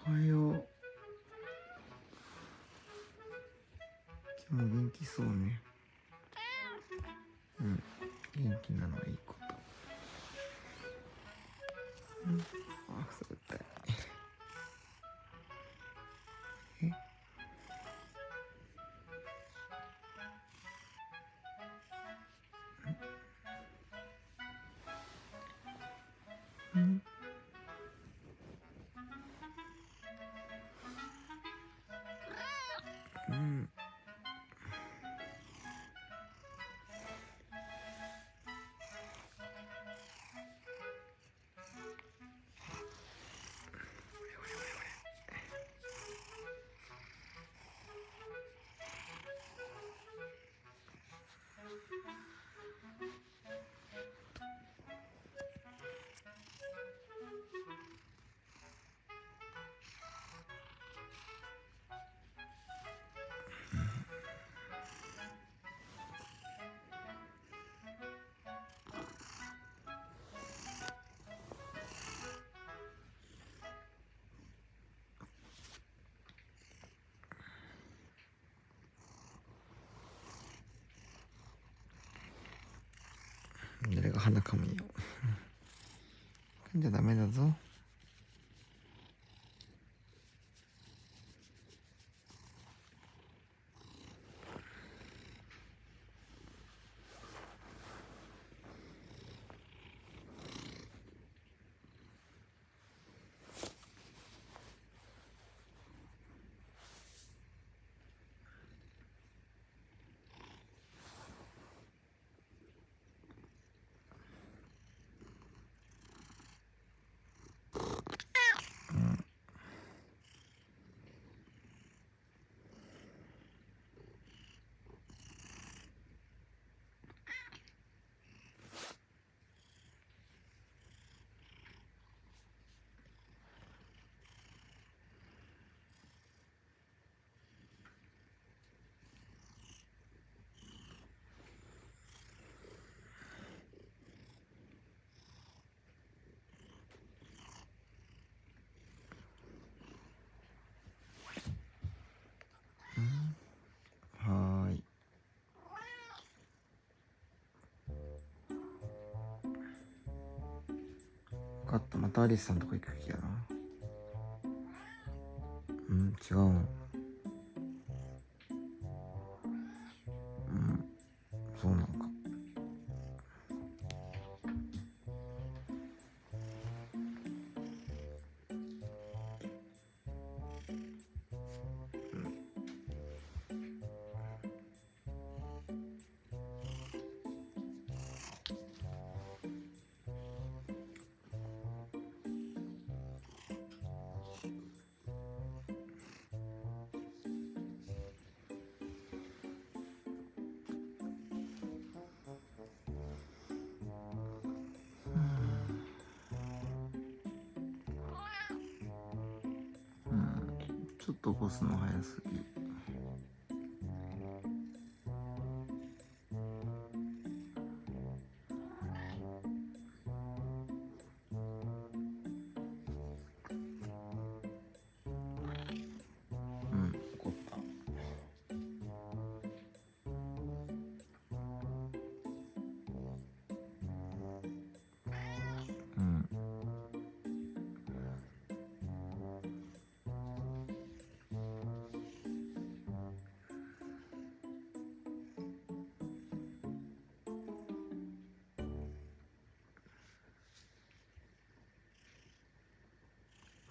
おはよう。今日も元気そうね。うん、元気なのはいいこと。あ、くすぐったい。え、うん、うん。誰が鼻かむよ。噛んじゃダメだぞ。はーい。分かった。またアリスさんとこ行く気やな。うん、違うん。うん、そうなんか。ちょっと起こすの早すぎ。うん、怒った。うん。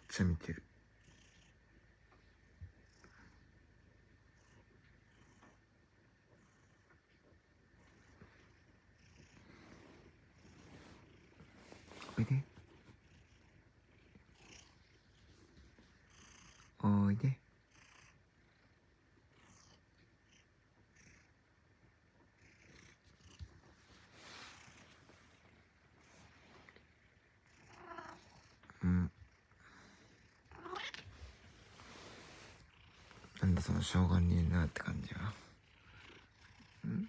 めっちゃ見てる。おいで。おいで。うん。なんだそのしょうがねえなって感じは。うん。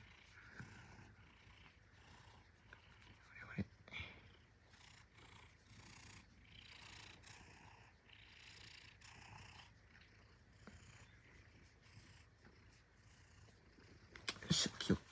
あれ。しょ、きよっ